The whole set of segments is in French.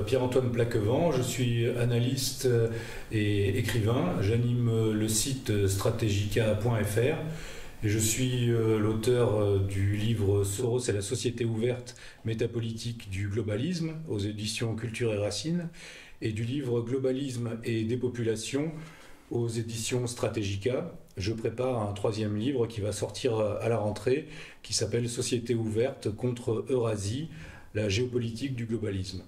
Pierre-Antoine Plaquevent, je suis analyste et écrivain. J'anime le site strategica.fr et je suis l'auteur du livre Soros et la société ouverte métapolitique du globalisme aux éditions Culture et Racines et du livre Globalisme et dépopulation aux éditions Strategica. Je prépare un troisième livre qui va sortir à la rentrée qui s'appelle Société ouverte contre Eurasie, la géopolitique du globalisme.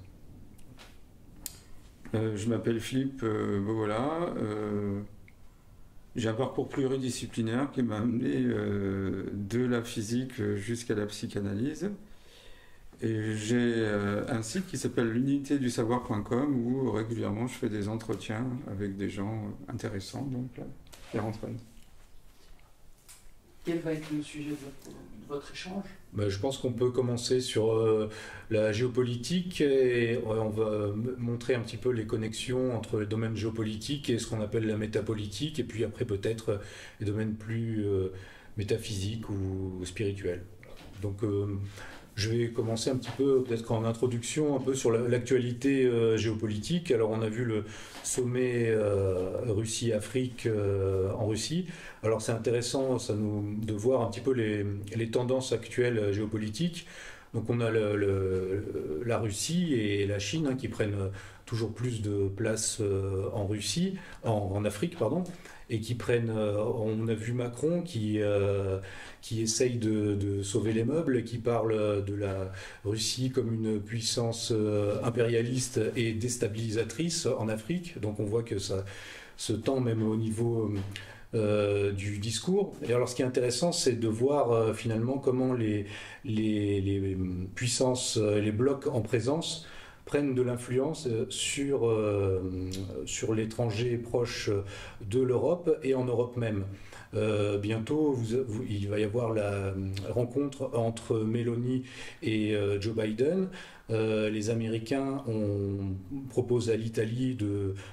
Je m'appelle Philippe Bogola. J'ai un parcours pluridisciplinaire qui m'a amené de la physique jusqu'à la psychanalyse. Et j'ai un site qui s'appelle l'unitédusavoir.com où régulièrement je fais des entretiens avec des gens intéressants. Donc, Pierre-Antoine. Quel va être le sujet de votre échange ? Je pense qu'on peut commencer sur la géopolitique et on va montrer un petit peu les connexions entre le domaine géopolitique et ce qu'on appelle la métapolitique, et puis après peut-être les domaines plus métaphysiques ou spirituels. Donc je vais commencer un petit peu, peut-être en introduction, un peu sur l'actualité géopolitique. Alors on a vu le sommet Russie-Afrique en Russie. Alors c'est intéressant de voir un petit peu les tendances actuelles géopolitiques. Donc on a la Russie et la Chine qui prennent toujours plus de place en Afrique, pardon, et qui prennent. On a vu Macron qui essaye de sauver les meubles et qui parle de la Russie comme une puissance impérialiste et déstabilisatrice en Afrique. Donc on voit que ça se tend même au niveau du discours. Et alors ce qui est intéressant, c'est de voir finalement comment les puissances, les blocs en présence prennent de l'influence sur l'étranger proche de l'Europe et en Europe même. Bientôt, il va y avoir la rencontre entre Meloni et Joe Biden. Les Américains proposent à l'Italie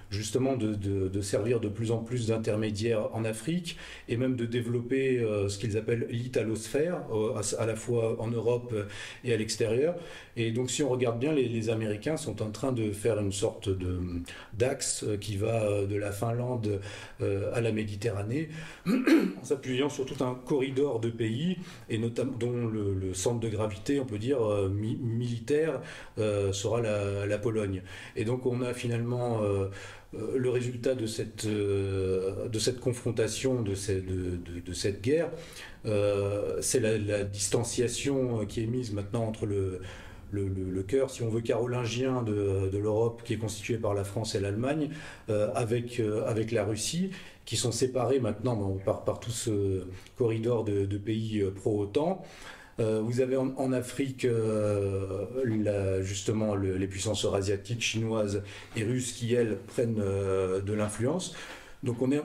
justement de servir de plus en plus d'intermédiaires en Afrique et même de développer ce qu'ils appellent l'italosphère, à la fois en Europe et à l'extérieur. Et donc si on regarde bien, les Américains sont en train de faire une sorte d'axe qui va de la Finlande à la Méditerranée, en s'appuyant sur tout un corridor de pays, et notamment dont le centre de gravité, on peut dire, militaire, sera la Pologne. Et donc on a finalement le résultat de cette confrontation, de cette guerre, c'est la distanciation qui est mise maintenant entre le cœur, si on veut, carolingien de l'Europe, qui est constitué par la France et l'Allemagne, avec la Russie, qui sont séparés maintenant par tout ce corridor de pays pro-OTAN. Vous avez en Afrique justement les puissances eurasiatiques, chinoises et russes qui, elles, prennent de l'influence. Donc on est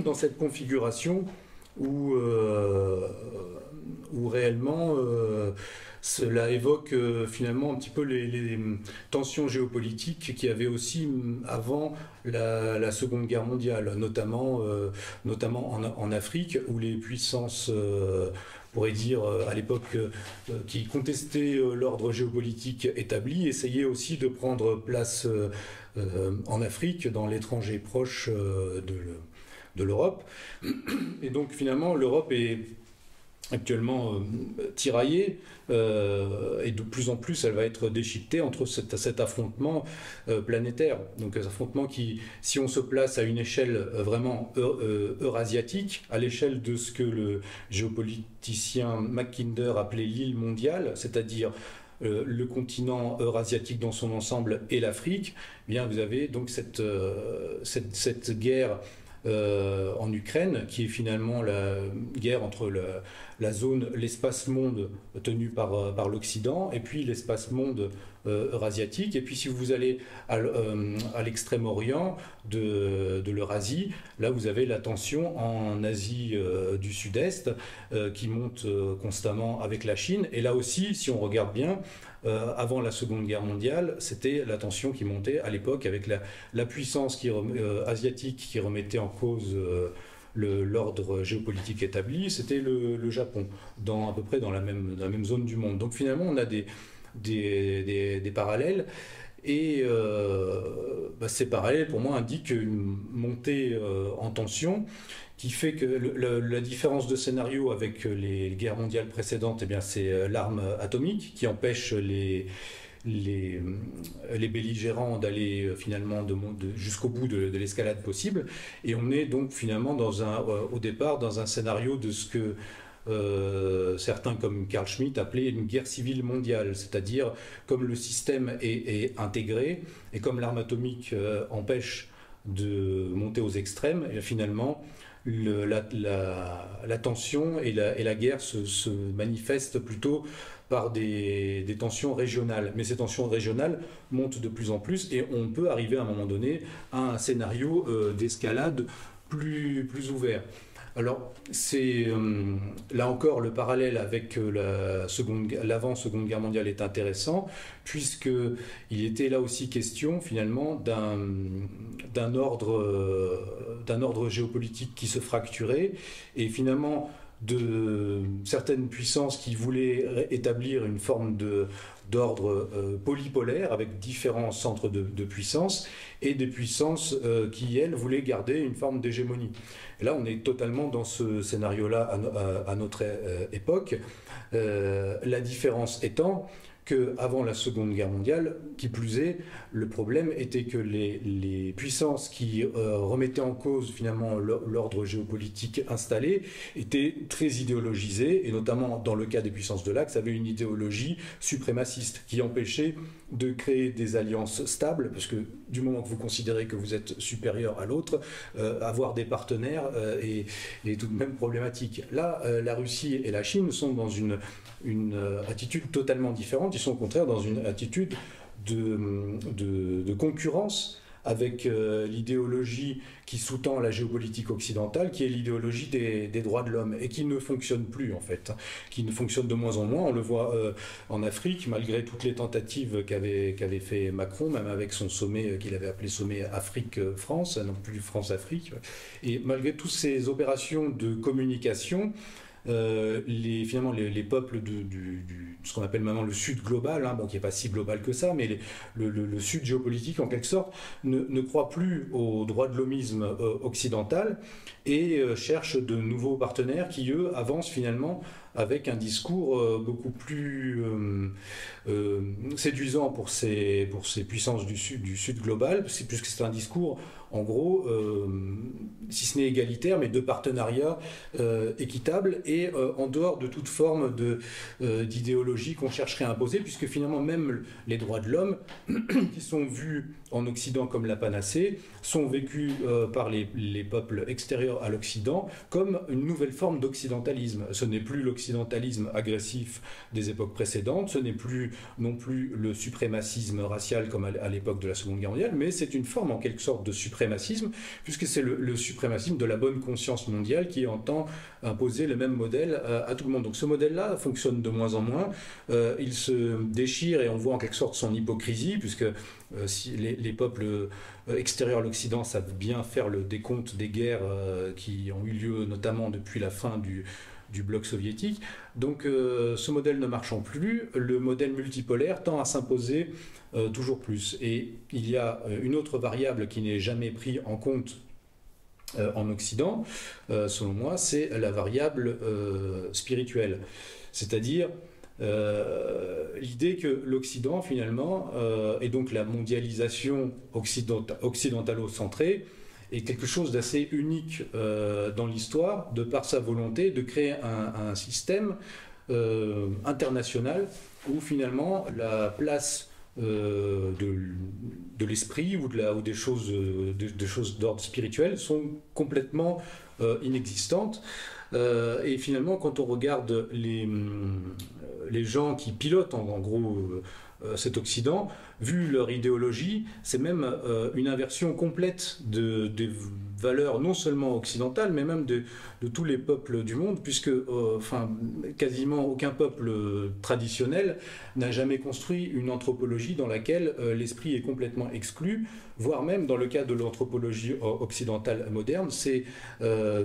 dans cette configuration où réellement cela évoque finalement un petit peu les tensions géopolitiques qu'il y avait aussi avant la Seconde Guerre mondiale, notamment en Afrique, où les puissances, on pourrait dire à l'époque, qui contestaient l'ordre géopolitique établi, essayaient aussi de prendre place en Afrique, dans l'étranger proche de l'Europe. Et donc finalement l'Europe est actuellement tiraillée, et de plus en plus elle va être déchiquetée entre cet affrontement planétaire. Donc un affrontement qui, si on se place à une échelle vraiment eurasiatique, à l'échelle de ce que le géopoliticien Mackinder appelait l'île mondiale, c'est-à-dire le continent eurasiatique dans son ensemble et l'Afrique, eh bien vous avez donc cette guerre en Ukraine, qui est finalement la guerre entre la zone, l'espace-monde tenu par l'Occident, et puis l'espace-monde eurasiatique. Et puis si vous allez à l'extrême-orient de l'Eurasie, là vous avez la tension en Asie du Sud-Est qui monte constamment avec la Chine. Et là aussi, si on regarde bien, avant la Seconde Guerre mondiale, c'était la tension qui montait à l'époque avec la puissance asiatique qui remettait en cause l'ordre géopolitique établi, c'était le Japon, à peu près dans la même zone du monde. Donc finalement, on a des parallèles. Et ces parallèles, pour moi, indiquent une montée en tension qui fait que la différence de scénario avec les guerres mondiales précédentes, eh bien, c'est l'arme atomique qui empêche les belligérants d'aller finalement jusqu'au bout de l'escalade possible. Et on est donc finalement au départ dans un scénario de ce que certains comme Carl Schmitt appelaient une guerre civile mondiale, c'est-à-dire comme le système est intégré et comme l'arme atomique empêche de monter aux extrêmes, et finalement la tension et la guerre se manifestent plutôt par des tensions régionales. Mais ces tensions régionales montent de plus en plus et on peut arriver à un moment donné à un scénario d'escalade plus ouvert. Alors, c'est là encore le parallèle avec l'avant-Seconde Guerre mondiale est intéressant, puisqu'il était là aussi question finalement d'un ordre géopolitique qui se fracturait, et finalement de certaines puissances qui voulaient établir une forme d'ordre polypolaire avec différents centres de puissance, et des puissances qui, elles, voulaient garder une forme d'hégémonie. Et là, on est totalement dans ce scénario-là à notre époque. La différence étant qu'avant la Seconde Guerre mondiale, qui plus est, le problème était que les puissances qui remettaient en cause finalement l'ordre géopolitique installé étaient très idéologisées, et notamment dans le cas des puissances de l'Axe, avaient une idéologie suprémaciste qui empêchait de créer des alliances stables, parce que du moment que vous considérez que vous êtes supérieur à l'autre, avoir des partenaires est tout de même problématique. Là, la Russie et la Chine sont dans une attitude totalement différente. Ils sont au contraire dans une attitude de concurrence avec l'idéologie qui sous-tend la géopolitique occidentale, qui est l'idéologie des droits de l'homme, et qui ne fonctionne plus en fait, qui ne fonctionne de moins en moins. On le voit en Afrique, malgré toutes les tentatives qu'avait fait Macron, même avec son sommet qu'il avait appelé sommet Afrique-France, non plus France-Afrique, et malgré toutes ces opérations de communication, finalement les peuples de ce qu'on appelle maintenant le Sud global, bon, qui n'est pas si global que ça, mais le Sud géopolitique en quelque sorte, ne croient plus au droit de l'homisme occidental et cherchent de nouveaux partenaires qui, eux, avancent finalement avec un discours beaucoup plus séduisant pour ces puissances du Sud global, puisque c'est un discours, en gros, si ce n'est égalitaire, mais de partenariat équitable et en dehors de toute forme d'idéologie qu'on chercherait à imposer, puisque finalement même les droits de l'homme, qui sont vus en Occident comme la panacée, sont vécus par les peuples extérieurs à l'Occident comme une nouvelle forme d'occidentalisme. Ce n'est plus l'occidentalisme agressif des époques précédentes, ce n'est plus non plus le suprémacisme racial comme à l'époque de la Seconde Guerre mondiale, mais c'est une forme en quelque sorte de suprémacisme, puisque c'est le suprémacisme de la bonne conscience mondiale qui entend imposer le même modèle à tout le monde. Donc ce modèle-là fonctionne de moins en moins, il se déchire et on voit en quelque sorte son hypocrisie, puisque si les peuples extérieurs à l'Occident savent bien faire le décompte des guerres qui ont eu lieu notamment depuis la fin du bloc soviétique. Donc ce modèle ne marchant plus, le modèle multipolaire tend à s'imposer toujours plus. Et il y a une autre variable qui n'est jamais prise en compte en Occident, selon moi, c'est la variable spirituelle. C'est-à-dire l'idée que l'Occident, finalement, et donc la mondialisation occidentalo-centrée, est quelque chose d'assez unique dans l'histoire, de par sa volonté de créer un système international où finalement la place de l'esprit ou des choses d'ordre spirituel sont complètement inexistantes. Et finalement, quand on regarde les gens qui pilotent en gros cet Occident, vu leur idéologie, c'est même une inversion complète des valeurs non seulement occidentales, mais même de tous les peuples du monde, puisque quasiment aucun peuple traditionnel n'a jamais construit une anthropologie dans laquelle l'esprit est complètement exclu, voire même dans le cas de l'anthropologie occidentale moderne, c'est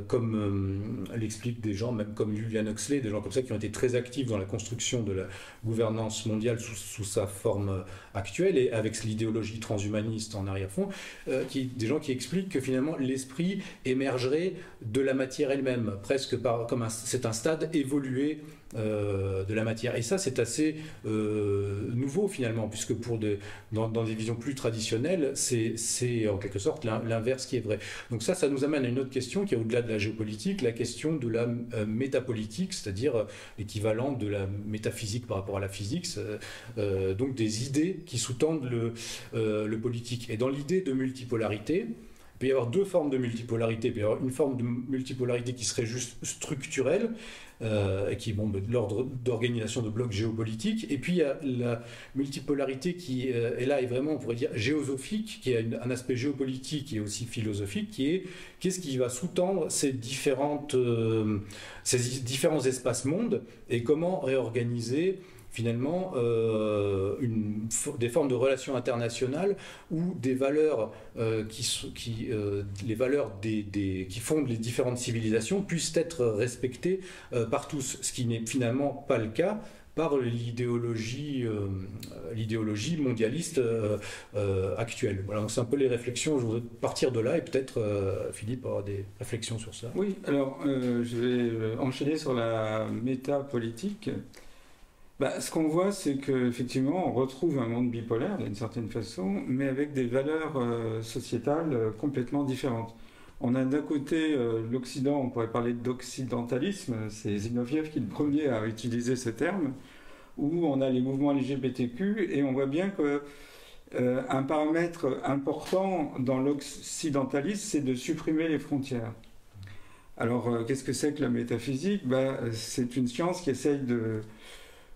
comme l'expliquent des gens, même comme Julian Huxley, des gens comme ça qui ont été très actifs dans la construction de la gouvernance mondiale sous sa forme actuelle, actuelle, et avec l'idéologie transhumaniste en arrière-fond, des gens qui expliquent que finalement l'esprit émergerait de la matière elle-même, presque comme c'est un stade évolué de la matière. Et ça, c'est assez nouveau finalement, puisque dans des visions plus traditionnelles, c'est en quelque sorte l'inverse qui est vrai. Donc ça nous amène à une autre question qui est au-delà de la géopolitique, la question de la métapolitique, c'est-à-dire l'équivalent de la métaphysique par rapport à la physique, donc des idées qui sous-tendent le politique. Et dans l'idée de multipolarité, il peut y avoir deux formes de multipolarité. Il peut y avoir une forme de multipolarité qui serait juste structurelle, qui est de l'ordre d'organisation de blocs géopolitiques. Et puis il y a la multipolarité qui est là, est vraiment, on pourrait dire, géosophique, qui a un aspect géopolitique et aussi philosophique, qui est qu'est-ce qui va sous-tendre ces différents espaces-mondes et comment réorganiser finalement des formes de relations internationales où des valeurs les valeurs qui fondent les différentes civilisations puissent être respectées par tous, ce qui n'est finalement pas le cas par l'idéologie mondialiste actuelle. Voilà, donc c'est un peu les réflexions. Je voudrais partir de là et peut-être Philippe aura des réflexions sur ça. Oui, alors je vais enchaîner sur la métapolitique. Ce qu'on voit, c'est qu'effectivement, on retrouve un monde bipolaire d'une certaine façon, mais avec des valeurs sociétales complètement différentes. On a d'un côté l'Occident, on pourrait parler d'occidentalisme, c'est Zinoviev qui est le premier à utiliser ce terme, où on a les mouvements LGBTQ, et on voit bien qu'un paramètre important dans l'occidentalisme, c'est de supprimer les frontières. Alors, qu'est-ce que c'est que la métaphysique ? C'est une science qui essaye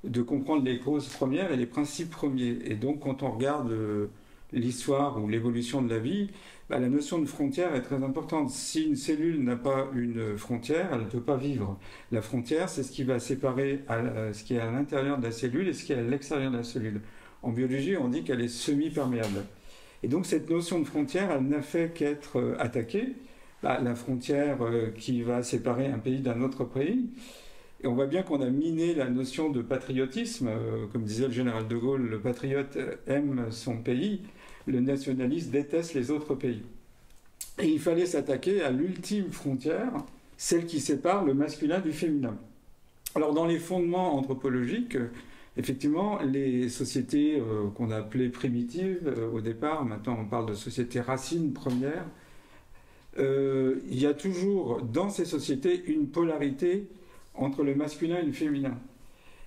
de comprendre les causes premières et les principes premiers. Et donc, quand on regarde l'histoire ou l'évolution de la vie, la notion de frontière est très importante. Si une cellule n'a pas une frontière, elle ne peut pas vivre. La frontière, c'est ce qui va séparer ce qui est à l'intérieur de la cellule et ce qui est à l'extérieur de la cellule. En biologie, on dit qu'elle est semi-perméable. Et donc, cette notion de frontière, elle n'a fait qu'être attaquée. La frontière qui va séparer un pays d'un autre pays. Et on voit bien qu'on a miné la notion de patriotisme. Comme disait le général de Gaulle, le patriote aime son pays, le nationaliste déteste les autres pays. Et il fallait s'attaquer à l'ultime frontière, celle qui sépare le masculin du féminin. Alors dans les fondements anthropologiques, effectivement, les sociétés qu'on a appelées primitives au départ, maintenant on parle de sociétés racines premières, il y a toujours dans ces sociétés une polarité entre le masculin et le féminin.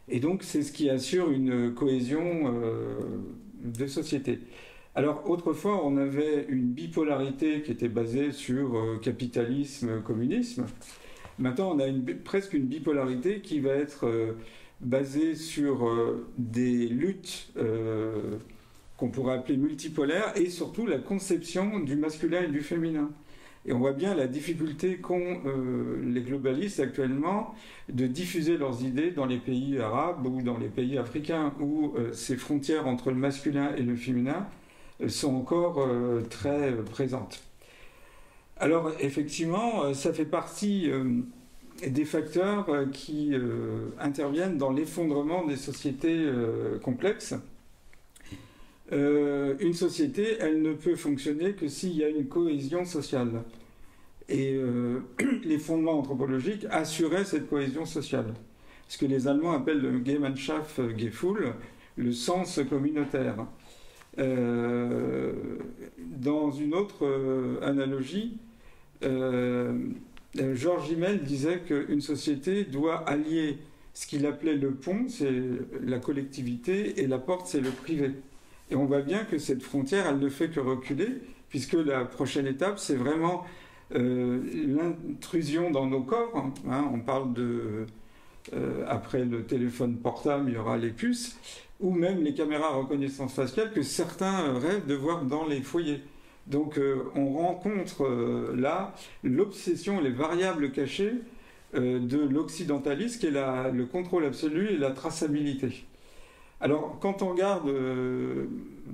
Et donc, c'est ce qui assure une cohésion de société. Alors, autrefois, on avait une bipolarité qui était basée sur capitalisme, communisme. Maintenant, on a presque une bipolarité qui va être basée sur des luttes qu'on pourrait appeler multipolaires et surtout la conception du masculin et du féminin. Et on voit bien la difficulté qu'ont les globalistes actuellement de diffuser leurs idées dans les pays arabes ou dans les pays africains où ces frontières entre le masculin et le féminin sont encore très présentes. Alors effectivement, ça fait partie des facteurs qui interviennent dans l'effondrement des sociétés complexes. Une société, elle ne peut fonctionner que s'il y a une cohésion sociale. Et les fondements anthropologiques assuraient cette cohésion sociale. Ce que les Allemands appellent le Gemeinschaftsgefühl, le sens communautaire. Dans une autre analogie, Georges Simmel disait qu'une société doit allier ce qu'il appelait le pont, c'est la collectivité, et la porte, c'est le privé. Et on voit bien que cette frontière, elle ne fait que reculer, puisque la prochaine étape, c'est vraiment l'intrusion dans nos corps. On parle après le téléphone portable, il y aura les puces, ou même les caméras à reconnaissance faciale que certains rêvent de voir dans les foyers. Donc on rencontre là l'obsession, les variables cachées de l'occidentalisme, qui est le contrôle absolu et la traçabilité. Alors, quand on regarde,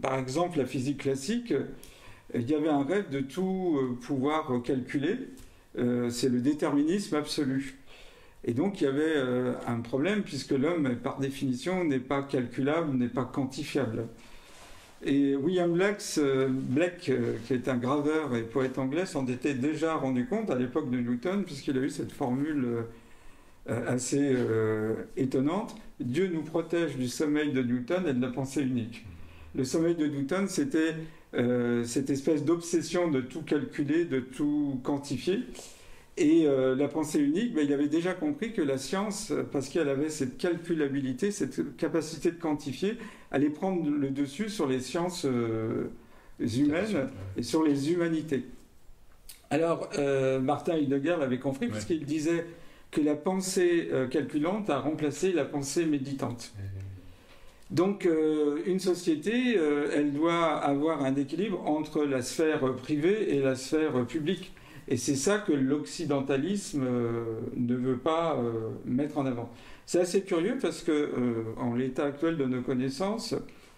par exemple, la physique classique, il y avait un rêve de tout pouvoir calculer. C'est le déterminisme absolu. Et donc, il y avait un problème, puisque l'homme, par définition, n'est pas calculable, n'est pas quantifiable. Et William Blake, qui est un graveur et poète anglais, s'en était déjà rendu compte à l'époque de Newton, puisqu'il a eu cette formule assez étonnante. Dieu nous protège du sommeil de Newton et de la pensée unique. Le sommeil de Newton, c'était cette espèce d'obsession de tout calculer, de tout quantifier. Et la pensée unique, il avait déjà compris que la science, parce qu'elle avait cette calculabilité, cette capacité de quantifier, allait prendre le dessus sur les sciences humaines et sur les humanités. Alors, Martin Heidegger l'avait compris, puisqu'il disait que la pensée calculante a remplacé la pensée méditante. Donc, une société, elle doit avoir un équilibre entre la sphère privée et la sphère publique. Et c'est ça que l'occidentalisme ne veut pas mettre en avant. C'est assez curieux parce que, en l'état actuel de nos connaissances,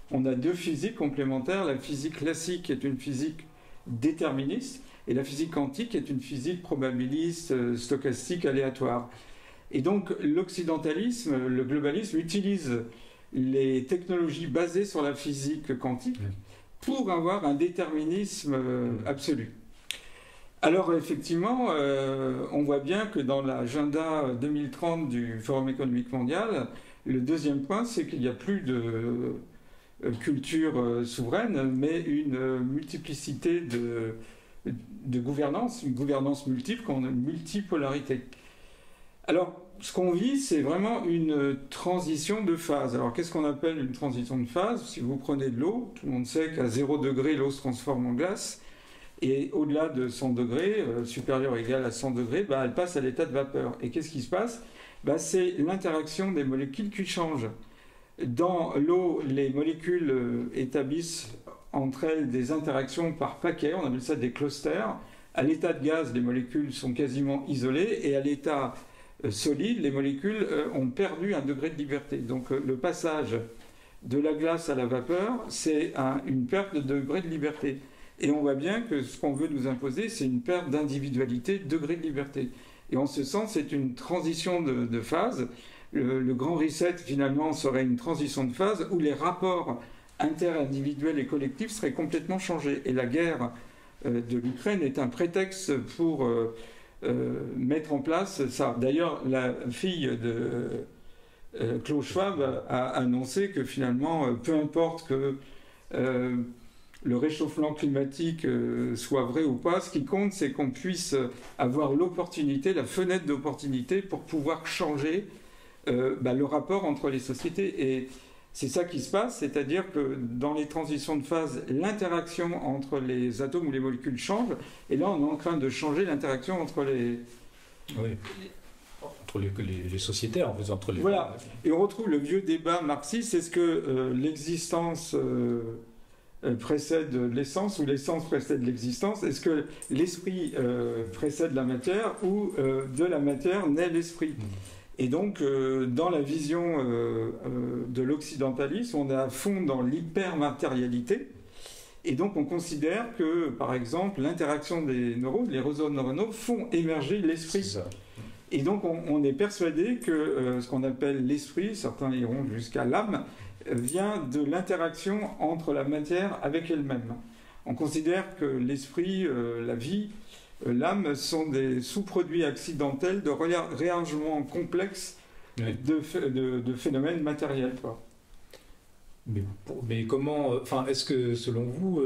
on a deux physiques complémentaires. La physique classique est une physique déterministe et la physique quantique est une physique probabiliste, stochastique, aléatoire. Et donc, l'occidentalisme, le globalisme utilise les technologies basées sur la physique quantique pour avoir un déterminisme absolu. Alors effectivement, on voit bien que dans l'agenda 2030 du Forum économique mondial, le deuxième point, c'est qu'il n'y a plus de culture souveraine, mais une multiplicité de gouvernance, une gouvernance multiple, une multipolarité. Alors, ce qu'on vit, c'est vraiment une transition de phase. Alors, qu'est-ce qu'on appelle une transition de phase? Si vous prenez de l'eau, tout le monde sait qu'à 0 degré, l'eau se transforme en glace. Et au-delà de 100 degrés, supérieur ou égal à 100 degrés, elle passe à l'état de vapeur. Et qu'est-ce qui se passe? C'est l'interaction des molécules qui change. Dans l'eau, les molécules établissent entre elles des interactions par paquets, on appelle ça des clusters. À l'état de gaz, les molécules sont quasiment isolées, et à l'état solide, les molécules ont perdu un degré de liberté. Donc le passage de la glace à la vapeur, c'est une perte de degré de liberté. Et on voit bien que ce qu'on veut nous imposer, c'est une perte d'individualité, degré de liberté. Et en ce sens, c'est une transition de phase. Le grand reset, finalement, serait une transition de phase où les rapports interindividuels et collectifs seraient complètement changés. Et la guerre de l'Ukraine est un prétexte pour mettre en place ça. D'ailleurs, la fille de Klaus Schwab a annoncé que finalement, peu importe que le réchauffement climatique soit vrai ou pas, ce qui compte, c'est qu'on puisse avoir l'opportunité, la fenêtre d'opportunité pour pouvoir changer le rapport entre les sociétés. Et c'est ça qui se passe, c'est-à-dire que dans les transitions de phase, l'interaction entre les atomes ou les molécules change, et là on est en train de changer l'interaction entre les... Oui. Entre les sociétaires, en fait, entre les... Voilà, et on retrouve le vieux débat marxiste, est-ce que l'existence... précède l'essence ou l'essence précède l'existence? Est-ce que l'esprit précède la matière ou de la matière naît l'esprit? Et donc, dans la vision de l'occidentalisme, on est à fond dans l'hypermatérialité. Et donc, on considère que, par exemple, l'interaction des neurones, les réseaux neuronaux, font émerger l'esprit. Et donc, on est persuadé que ce qu'on appelle l'esprit, certains iront jusqu'à l'âme, vient de l'interaction entre la matière avec elle-même. On considère que l'esprit, la vie, l'âme sont des sous-produits accidentels de réarrangement complexe de phénomènes matériels. Quoi. Mais comment... est-ce que, selon vous,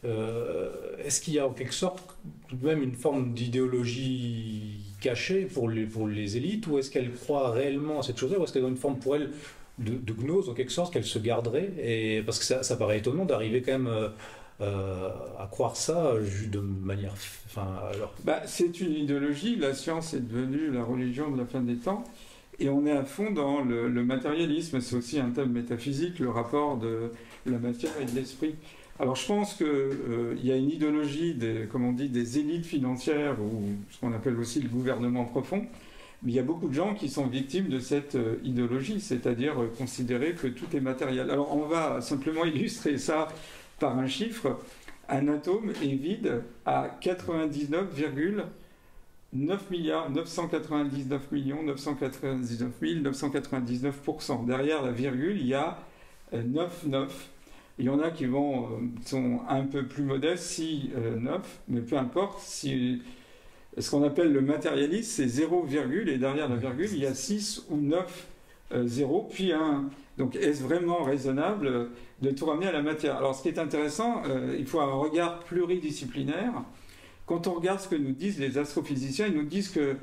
est-ce qu'il y a en quelque sorte tout de même une forme d'idéologie cachée pour les élites, ou est-ce qu'elles croient réellement à cette chose-là, ou est-ce qu'elles ont une forme pour elles de gnose, en quelque sorte, qu'elles se garderaient? Et parce que ça paraît étonnant d'arriver quand même à croire ça de manière... c'est une idéologie. La science est devenue la religion de la fin des temps, et on est à fond dans le matérialisme. C'est aussi un thème métaphysique, le rapport de la matière et de l'esprit. Alors je pense qu'il y a une idéologie des élites financières, ou ce qu'on appelle aussi le gouvernement profond. Mais il y a beaucoup de gens qui sont victimes de cette idéologie, c'est-à-dire considérer que tout est matériel. Alors on va simplement illustrer ça par un chiffre. Un atome est vide à 99,999,999,999%. Derrière la virgule, il y a 99 Il y en a qui sont un peu plus modestes, 6, 9, mais peu importe. Ce qu'on appelle le matérialisme, c'est 0, et derrière la virgule, il y a 6 ou 9 0, puis 1. Donc, est-ce vraiment raisonnable de tout ramener à la matière? Alors, ce qui est intéressant, il faut un regard pluridisciplinaire. Quand on regarde ce que nous disent les astrophysiciens, ils nous disent que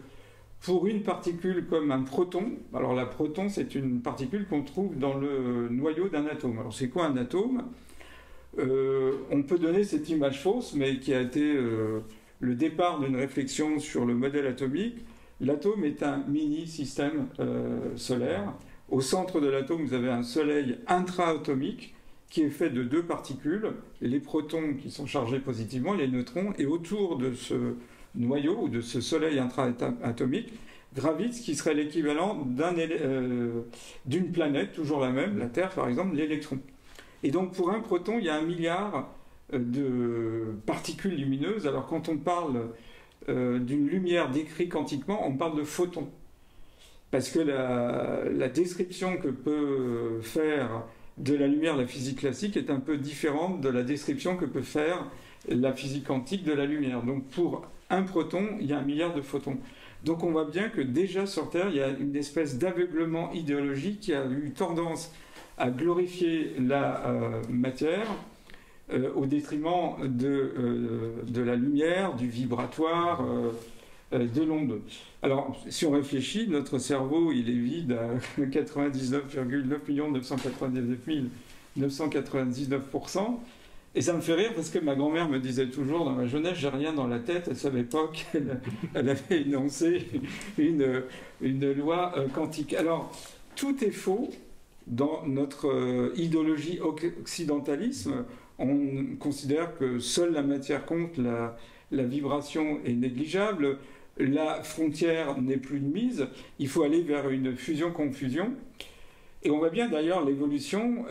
pour une particule comme un proton, alors la proton, c'est une particule qu'on trouve dans le noyau d'un atome. Alors, c'est quoi un atome? On peut donner cette image fausse, mais qui a été le départ d'une réflexion sur le modèle atomique. L'atome est un mini-système solaire. Au centre de l'atome, vous avez un soleil intra-atomique qui est fait de 2 particules, les protons qui sont chargés positivement, les neutrons, et autour de ce noyau ou de ce soleil intra-atomique gravite ce qui serait l'équivalent d'une planète, toujours la même, la Terre par exemple, l'électron. Et donc pour un proton, il y a 1 milliard de particules lumineuses. Alors quand on parle d'une lumière décrite quantiquement, on parle de photons. Parce que la description que peut faire de la lumière la physique classique est un peu différente de la description que peut faire la physique quantique de la lumière. Donc pour un proton, il y a 1 milliard de photons. Donc on voit bien que déjà sur Terre, il y a une espèce d'aveuglement idéologique qui a eu tendance à glorifier la matière au détriment de la lumière, du vibratoire, de l'onde. Alors, si on réfléchit, notre cerveau, il est vide à 99,9 999 999%. Et ça me fait rire parce que ma grand-mère me disait toujours, dans ma jeunesse, j'ai rien dans la tête. À cette époque, elle avait énoncé une loi quantique. Alors, tout est faux dans notre idéologie occidentalisme. On considère que seule la matière compte, la vibration est négligeable, la frontière n'est plus de mise, il faut aller vers une fusion-confusion. Et on voit bien d'ailleurs l'évolution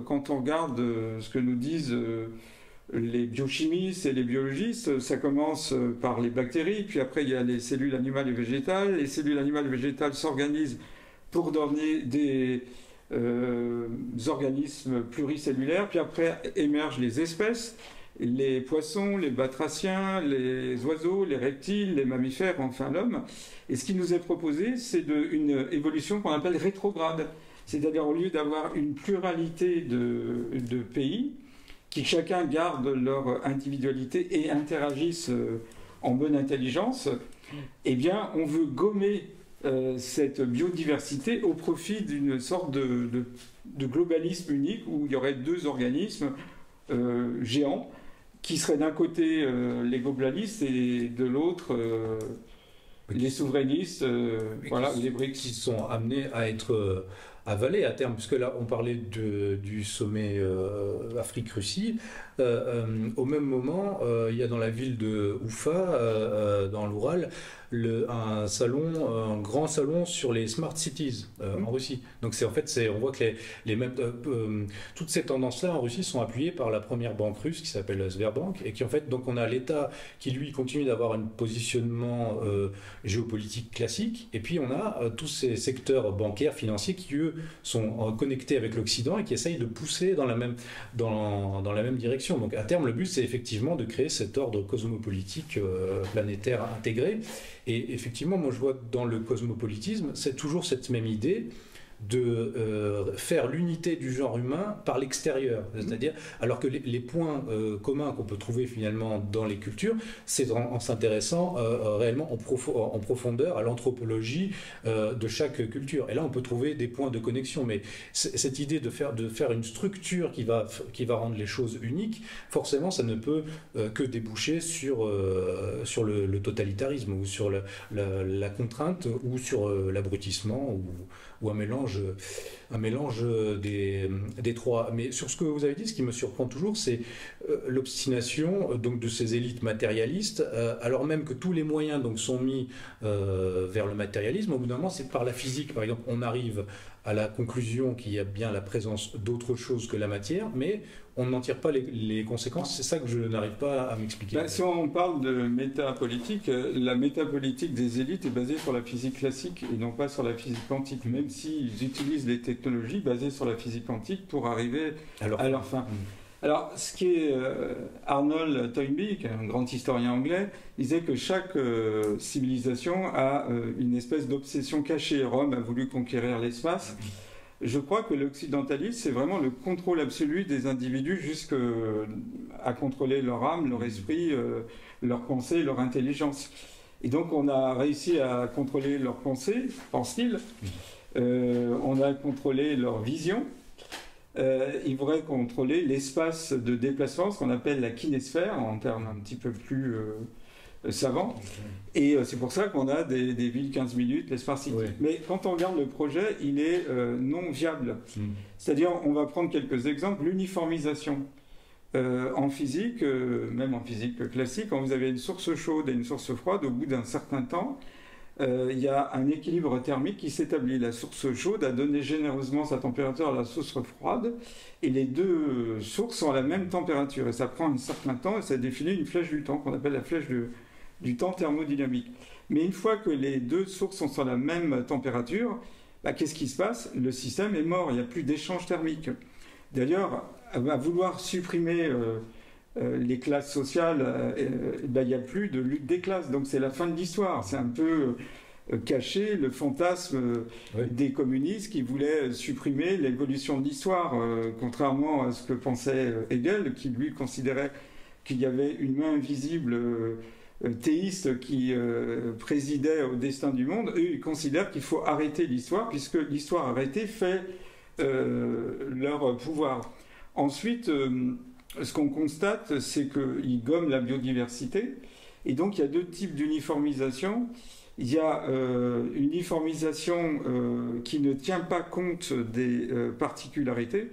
quand on regarde ce que nous disent les biochimistes et les biologistes. Ça commence par les bactéries, puis après il y a les cellules animales et végétales. Les cellules animales et végétales s'organisent pour donner des organismes pluricellulaires, puis après émergent les espèces, les poissons, les batraciens, les oiseaux, les reptiles, les mammifères, enfin l'homme. Et ce qui nous est proposé, c'est une évolution qu'on appelle rétrograde. C'est-à-dire au lieu d'avoir une pluralité de pays qui chacun garde leur individualité et interagissent en bonne intelligence, eh bien on veut gommer cette biodiversité au profit d'une sorte de globalisme unique où il y aurait 2 organismes géants qui seraient d'un côté les globalistes et de l'autre les souverainistes, voilà, les BRICS. Qui sont amenés à être avalés à terme, puisque là on parlait du sommet Afrique-Russie. Au même moment, il y a dans la ville de Oufa, dans l'Oural, un grand salon sur les smart cities en Russie. Donc on voit que toutes ces tendances-là en Russie sont appuyées par la première banque russe qui s'appelle Sberbank, et qui en fait, donc on a l'État qui lui continue d'avoir un positionnement géopolitique classique, et puis on a tous ces secteurs bancaires, financiers qui eux sont connectés avec l'Occident et qui essayent de pousser dans la même direction. Donc à terme, le but c'est effectivement de créer cet ordre cosmopolitique planétaire intégré. Et effectivement, moi je vois dans le cosmopolitisme, c'est toujours cette même idée de faire l'unité du genre humain par l'extérieur. C'est-à-dire, alors que les points communs qu'on peut trouver finalement dans les cultures, c'est en s'intéressant réellement en profondeur à l'anthropologie de chaque culture. Et là, on peut trouver des points de connexion. Mais cette idée de faire une structure qui va rendre les choses uniques, forcément, ça ne peut que déboucher sur le totalitarisme, ou sur la contrainte, ou sur l'abrutissement, ou un mélange des trois. Mais sur ce que vous avez dit, ce qui me surprend toujours, c'est l'obstination donc de ces élites matérialistes, alors même que tous les moyens donc sont mis vers le matérialisme. Au bout d'un moment, c'est par la physique, par exemple, on arrive à la conclusion qu'il y a bien la présence d'autre chose que la matière, mais on n'en tire pas les conséquences. C'est ça que je n'arrive pas à m'expliquer. Si on parle de métapolitique, la métapolitique des élites est basée sur la physique classique et non pas sur la physique quantique, même si ils utilisent les technologies basées sur la physique quantique pour arriver à leur fin. Alors, ce qui est Arnold Toynbee, qui est un grand historien anglais, disait que chaque civilisation a une espèce d'obsession cachée. Rome a voulu conquérir l'espace. Je crois que l'occidentalisme, c'est vraiment le contrôle absolu des individus jusqu'à contrôler leur âme, leur esprit, leur pensée, leur intelligence. Et donc, on a réussi à contrôler leur pensée, pense-t-il. On a contrôlé leur vision. Il faudrait contrôler l'espace de déplacement, ce qu'on appelle la kinésphère, en termes un petit peu plus savants. Et c'est pour ça qu'on a des villes 15 minutes, l'espace city. Mais quand on regarde le projet, il est non viable. C'est-à-dire, on va prendre quelques exemples. L'uniformisation. En physique, même en physique classique, quand vous avez une source chaude et une source froide, au bout d'un certain temps, il y a un équilibre thermique qui s'établit. La source chaude a donné généreusement sa température à la source froide, et les deux sources sont à la même température. Et ça prend un certain temps, et ça définit une flèche du temps, qu'on appelle la flèche du temps thermodynamique. Mais une fois que les deux sources sont sur la même température, qu'est-ce qui se passe? Le système est mort, il n'y a plus d'échange thermique. D'ailleurs, à vouloir supprimer les classes sociales, il n'y a plus de lutte des classes. Donc c'est la fin de l'histoire. C'est un peu caché le fantasme des communistes qui voulaient supprimer l'évolution de l'histoire, contrairement à ce que pensait Hegel, qui lui considérait qu'il y avait une main invisible théiste qui présidait au destin du monde. Eux, ils considèrent qu'il faut arrêter l'histoire, puisque l'histoire arrêtée fait leur pouvoir. Ensuite, ce qu'on constate, c'est qu'ils gomment la biodiversité. Et donc, il y a deux types d'uniformisation. Il y a une uniformisation qui ne tient pas compte des particularités.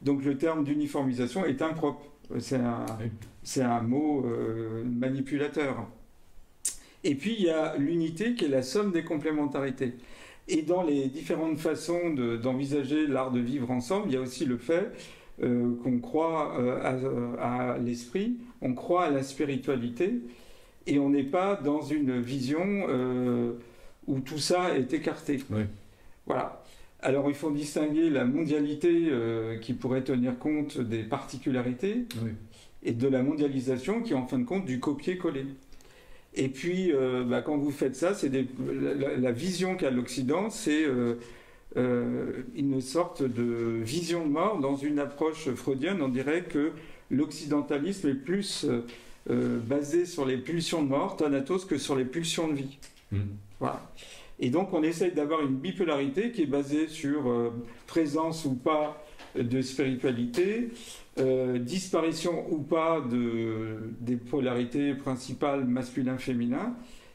Donc, le terme d'uniformisation est impropre. C'est un mot manipulateur. Et puis, il y a l'unité qui est la somme des complémentarités. Et dans les différentes façons d'envisager l'art de vivre ensemble, il y a aussi le fait qu'on croit à l'esprit, on croit à la spiritualité, et on n'est pas dans une vision où tout ça est écarté. Voilà. Alors il faut distinguer la mondialité qui pourrait tenir compte des particularités et de la mondialisation qui est en fin de compte du copier-coller. Et puis quand vous faites ça, c'est la vision qu'a l'Occident, c'est une sorte de vision de mort. Dans une approche freudienne, on dirait que l'occidentalisme est plus basé sur les pulsions de mort, Thanatos, que sur les pulsions de vie. Voilà. Et donc on essaye d'avoir une bipolarité qui est basée sur présence ou pas de spiritualité, disparition ou pas des polarités principales masculin-féminin.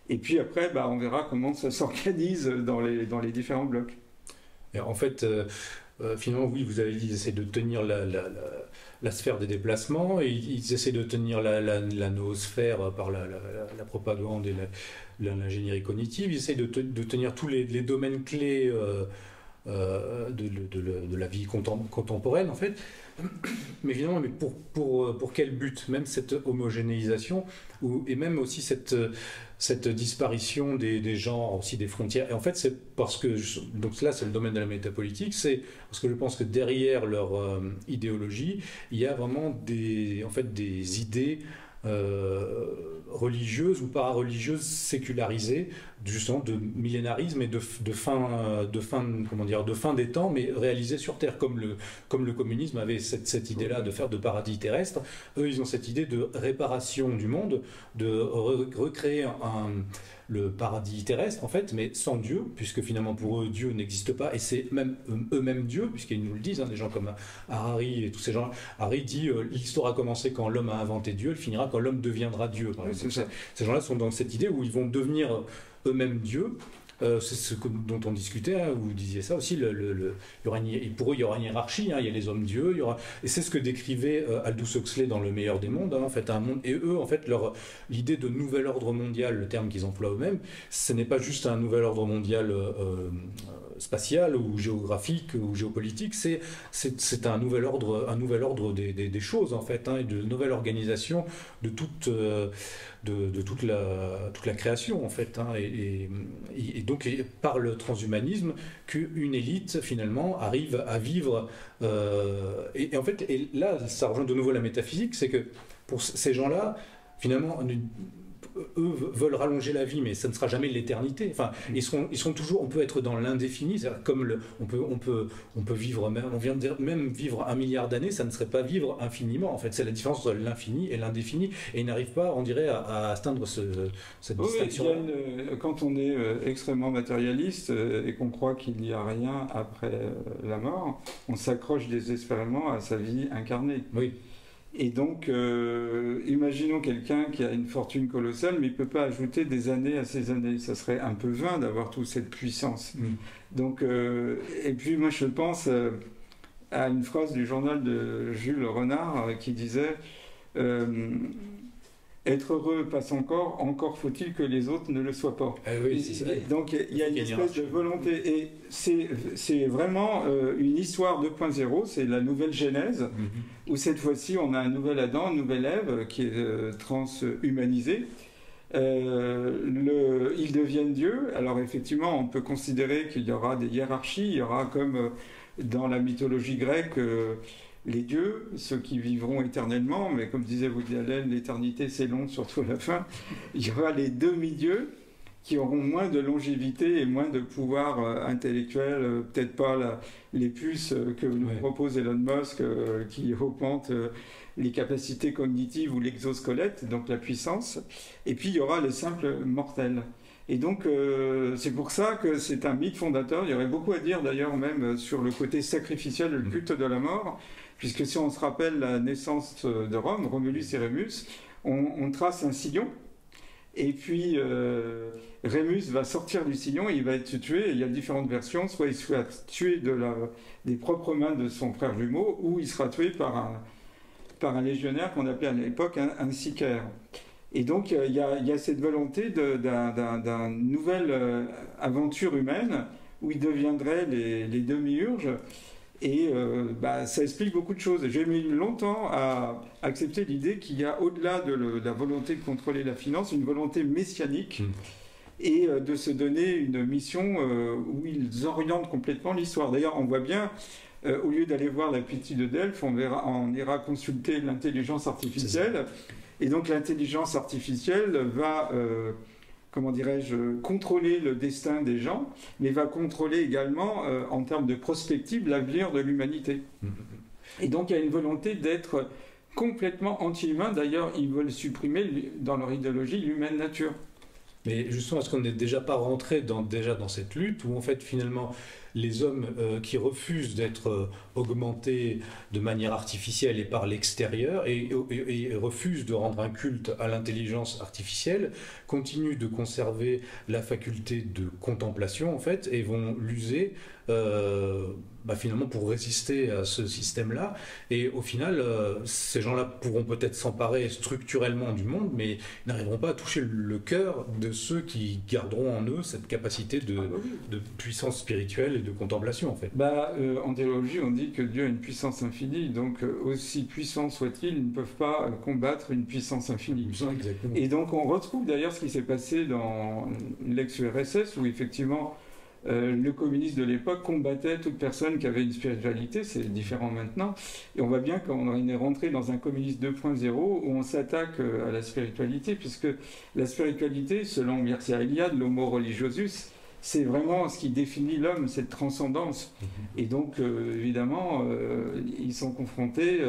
Et puis après, on verra comment ça s'organise dans les différents blocs. Et en fait, finalement, oui, vous avez dit qu'ils essaient de tenir la sphère des déplacements, et ils essaient de tenir la noosphère par la propagande et l'ingénierie cognitive. Ils essaient de tenir tous les domaines clés de la vie contemporaine, en fait. Mais finalement, pour quel but? Même cette homogénéisation, et même aussi cette disparition des genres, aussi des frontières. Et en fait, c'est parce que, donc là c'est le domaine de la métapolitique, c'est parce que je pense que derrière leur idéologie, il y a vraiment des idées religieuses ou para-religieuses sécularisées, justement de millénarisme et de fin des temps, mais réalisées sur Terre, comme le communisme avait cette idée-là de faire de paradis terrestre. Eux, ils ont cette idée de réparation du monde, de recréer le paradis terrestre, en fait, mais sans Dieu, puisque finalement pour eux, Dieu n'existe pas, et c'est même eux-mêmes Dieu, puisqu'ils nous le disent, des gens comme Harari et tous ces gens. Harari dit l'histoire a commencé quand l'homme a inventé Dieu, elle finira quand l'homme deviendra Dieu. Ces gens-là sont dans cette idée où ils vont devenir eux-mêmes Dieu. C'est ce dont on discutait, vous disiez ça aussi, pour eux il y aura une hiérarchie, il y a les hommes-dieux, et c'est ce que décrivait Aldous Huxley dans Le Meilleur des mondes, en fait, un monde, et eux, en fait, l'idée de nouvel ordre mondial, le terme qu'ils emploient eux-mêmes, ce n'est pas juste un nouvel ordre mondial spatiale ou géographique ou géopolitique, c'est un nouvel ordre des choses en fait, hein, et de nouvelle organisation de toute la création en fait, hein, et donc par le transhumanisme qu'une élite finalement arrive à vivre, et en fait, et là ça rejoint de nouveau la métaphysique, c'est que pour ces gens-là finalement eux veulent rallonger la vie, mais ça ne sera jamais l'éternité. Enfin, ils seront toujours. On peut être dans l'indéfini, comme on peut vivre même. On vient de dire même vivre 1 milliard d'années, ça ne serait pas vivre infiniment. En fait, c'est la différence entre l'infini et l'indéfini, et ils n'arrivent pas, on dirait, à atteindre cette distinction. Quand on est extrêmement matérialiste et qu'on croit qu'il n'y a rien après la mort, on s'accroche désespérément à sa vie incarnée. Oui. Et donc, imaginons quelqu'un qui a une fortune colossale, mais il ne peut pas ajouter des années à ses années. Ça serait un peu vain d'avoir toute cette puissance. Donc, et puis moi, je pense à une phrase du journal de Jules Renard qui disait être heureux passe encore faut-il que les autres ne le soient pas. Oui, c'est ça. Donc il y a une espèce de volonté, et c'est vraiment une histoire 2.0, c'est la nouvelle Genèse, où cette fois-ci on a un nouvel Adam, une nouvelle Ève qui est transhumanisée. Ils deviennent Dieu. Alors effectivement, on peut considérer qu'il y aura des hiérarchies, il y aura comme dans la mythologie grecque les dieux, ceux qui vivront éternellement, mais comme disait Woody Allen, l'éternité c'est long, surtout à la fin. Il y aura les demi-dieux qui auront moins de longévité et moins de pouvoir intellectuel, peut-être pas les puces que nous propose Elon Musk, qui augmentent les capacités cognitives ou l'exosquelette, donc la puissance. Et puis il y aura le simple mortel. Et donc, c'est pour ça que c'est un mythe fondateur. Il y aurait beaucoup à dire d'ailleurs même sur le côté sacrificiel, le culte de la mort, puisque si on se rappelle la naissance de Rome, Romulus et Rémus, on trace un sillon, et puis Rémus va sortir du sillon et il va être tué. Et il y a différentes versions, soit il sera tué des propres mains de son frère jumeau, ou il sera tué par un légionnaire qu'on appelait à l'époque un sicaire. Et donc, il y a cette volonté d'une nouvelle aventure humaine où ils deviendraient les demi-urges. Et ça explique beaucoup de choses. J'ai mis longtemps à accepter l'idée qu'il y a, au-delà de la volonté de contrôler la finance, une volonté messianique et de se donner une mission où ils orientent complètement l'histoire. D'ailleurs, on voit bien, au lieu d'aller voir la pitié de Delphes, on ira consulter l'intelligence artificielle. Et donc l'intelligence artificielle va, comment dirais-je, contrôler le destin des gens, mais va contrôler également, en termes de prospective, l'avenir de l'humanité. Et donc il y a une volonté d'être complètement anti-humain. D'ailleurs, ils veulent supprimer, dans leur idéologie, l'humaine nature. Mais justement, est-ce qu'on n'est déjà pas rentré dans cette lutte où en fait finalement les hommes qui refusent d'être augmentés de manière artificielle et par l'extérieur et refusent de rendre un culte à l'intelligence artificielle continuent de conserver la faculté de contemplation en fait et vont l'user finalement pour résister à ce système-là, et au final ces gens-là pourront peut-être s'emparer structurellement du monde, mais ils n'arriveront pas à toucher le cœur de ceux qui garderont en eux cette capacité de puissance spirituelle et de contemplation en fait. En théologie on dit que Dieu a une puissance infinie, donc aussi puissants soient-ils, ils ne peuvent pas combattre une puissance infinie. Exactement. Et donc on retrouve d'ailleurs ce qui s'est passé dans l'ex-URSS où effectivement le communiste de l'époque combattait toute personne qui avait une spiritualité. C'est différent maintenant, et on voit bien qu'on est rentré dans un communisme 2.0 où on s'attaque à la spiritualité, puisque la spiritualité, selon Mircea Eliade, l'homo religiosus, c'est vraiment ce qui définit l'homme, cette transcendance. Et donc évidemment ils sont confrontés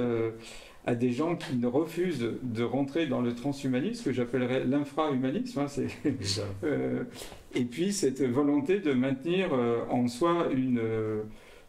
à des gens qui ne refusent de rentrer dans le transhumanisme, que j'appellerais l'infrahumanisme, et puis cette volonté de maintenir en soi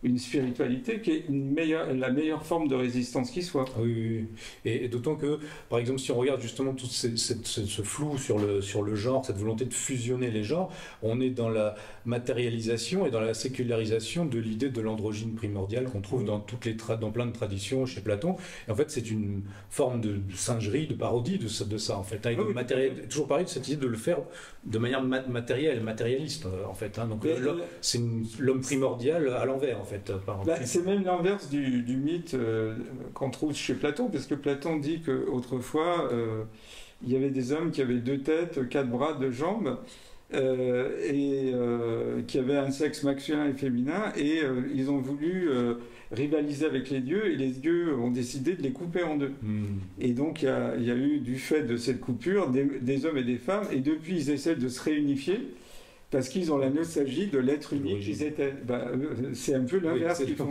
une spiritualité qui est la meilleure forme de résistance qui soit. Oui, oui, oui. Et d'autant que, par exemple, si on regarde justement tout ce flou sur le genre, cette volonté de fusionner les genres, on est dans la matérialisation et dans la sécularisation de l'idée de l'androgyne primordial qu'on trouve dans plein de traditions chez Platon. Et en fait, c'est une forme de singerie, de parodie de ça en fait. Hein, toujours pareil de cette idée de le faire de manière matérialiste en fait. Hein. Donc c'est l'homme primordial à l'envers en fait. C'est même l'inverse du mythe qu'on trouve chez Platon, parce que Platon dit qu'autrefois, il y avait des hommes qui avaient 2 têtes, 4 bras, 2 jambes, et qui avaient un sexe masculin et féminin, et ils ont voulu rivaliser avec les dieux, et les dieux ont décidé de les couper en 2. Et donc il y a eu, du fait de cette coupure, des hommes et des femmes, et depuis ils essaient de se réunifier, parce qu'ils ont la nostalgie de l'être unique qu'ils étaient. C'est un peu l'inverse qu'ils font.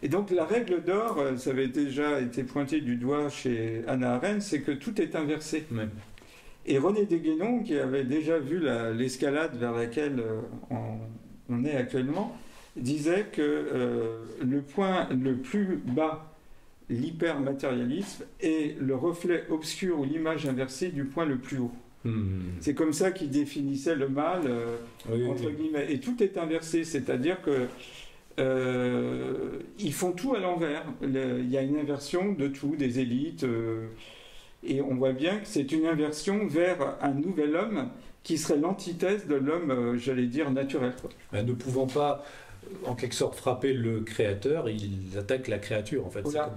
Et donc la règle d'or, ça avait déjà été pointé du doigt chez Hannah Arendt, c'est que tout est inversé. Même. Et René Guénon, qui avait déjà vu l'escalade vers laquelle on est actuellement, disait que le point le plus bas, l'hypermatérialisme, est le reflet obscur ou l'image inversée du point le plus haut. C'est comme ça qu'il définissait le mal, entre guillemets. Et tout est inversé, c'est-à-dire que ils font tout à l'envers. Il y a une inversion de tout, des élites, et on voit bien que c'est une inversion vers un nouvel homme qui serait l'antithèse de l'homme, j'allais dire, naturel. Ne pouvant pas en quelque sorte frapper le créateur, il attaque la créature en fait. Voilà.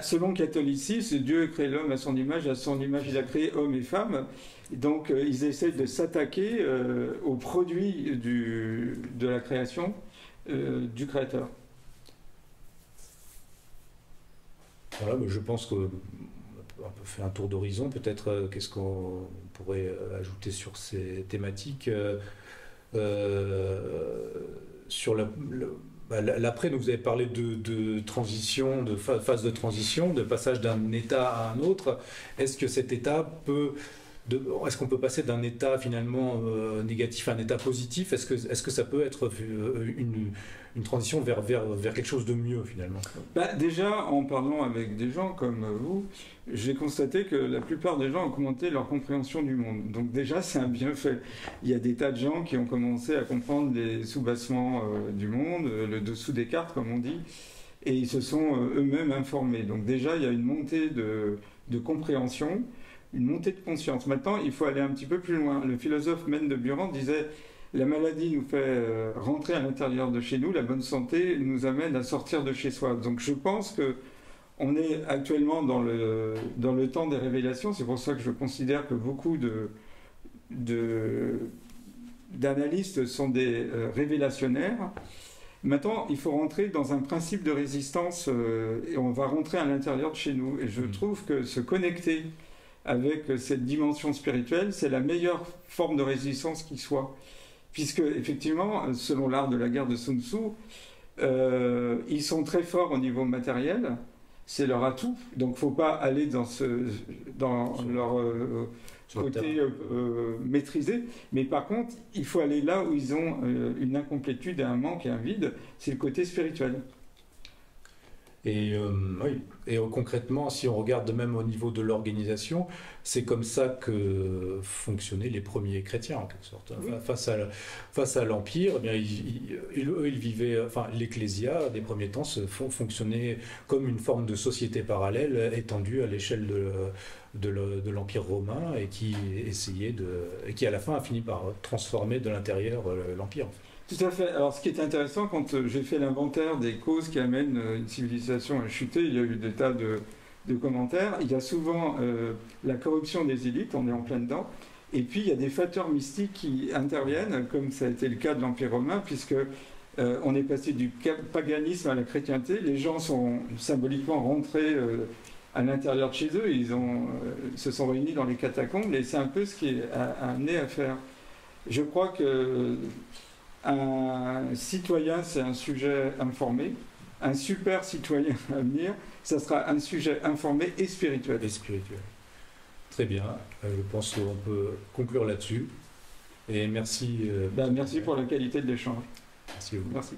Selon le catholicisme, Dieu a créé l'homme à son image il a créé homme et femme. Donc ils essaient de s'attaquer au produit de la création du créateur. Voilà, mais je pense qu'on peut faire un tour d'horizon. Peut-être qu'est-ce qu'on pourrait ajouter sur ces thématiques sur l'après, vous avez parlé de transition, de phase de transition, de passage d'un état à un autre. Est-ce que cet état est-ce qu'on peut passer d'un état finalement négatif à un état positif? Est-ce que ça peut être une transition vers quelque chose de mieux finalement? Déjà, en parlant avec des gens comme vous, j'ai constaté que la plupart des gens ont augmenté leur compréhension du monde. Donc déjà, c'est un bienfait. Il y a des tas de gens qui ont commencé à comprendre les sous-bassements du monde, le dessous des cartes, comme on dit, et ils se sont eux-mêmes informés. Donc déjà, il y a une montée de compréhension, une montée de conscience. Maintenant, il faut aller un petit peu plus loin. Le philosophe Mène de Buran disait « La maladie nous fait rentrer à l'intérieur de chez nous, la bonne santé nous amène à sortir de chez soi. » Donc je pense que on est actuellement dans le temps des révélations. C'est pour ça que je considère que beaucoup d'analystes sont des révélationnaires. Maintenant, il faut rentrer dans un principe de résistance et on va rentrer à l'intérieur de chez nous. Et je trouve que se connecter avec cette dimension spirituelle, c'est la meilleure forme de résistance qui soit. Puisque, effectivement, selon l'art de la guerre de Sun Tzu, ils sont très forts au niveau matériel, c'est leur atout, donc il ne faut pas aller dans leur côté maîtrisé, mais par contre, il faut aller là où ils ont une incomplétude et un manque et un vide, c'est le côté spirituel. Et concrètement, si on regarde même au niveau de l'organisation, c'est comme ça que fonctionnaient les premiers chrétiens, en quelque sorte. Oui. Face à l'Empire, eh bien, ils vivaient, enfin, l'Ecclésia, des premiers temps, fonctionnait comme une forme de société parallèle étendue à l'échelle de l'Empire romain et qui essayait et qui, à la fin, a fini par transformer de l'intérieur l'Empire, en fait. Tout à fait. Alors, ce qui est intéressant, quand j'ai fait l'inventaire des causes qui amènent une civilisation à chuter, il y a eu des tas de commentaires. Il y a souvent la corruption des élites, on est en plein dedans. Et puis, il y a des facteurs mystiques qui interviennent, comme ça a été le cas de l'Empire romain, puisque on est passé du paganisme à la chrétienté. Les gens sont symboliquement rentrés à l'intérieur de chez eux. Ils se sont réunis dans les catacombes. Et c'est un peu ce qui est amené à faire. Je crois que un citoyen, c'est un sujet informé. Un super citoyen à venir, ça sera un sujet informé et spirituel. Très bien. Je pense qu'on peut conclure là-dessus. Et merci. Merci pour la qualité de l'échange. Merci à vous. Merci.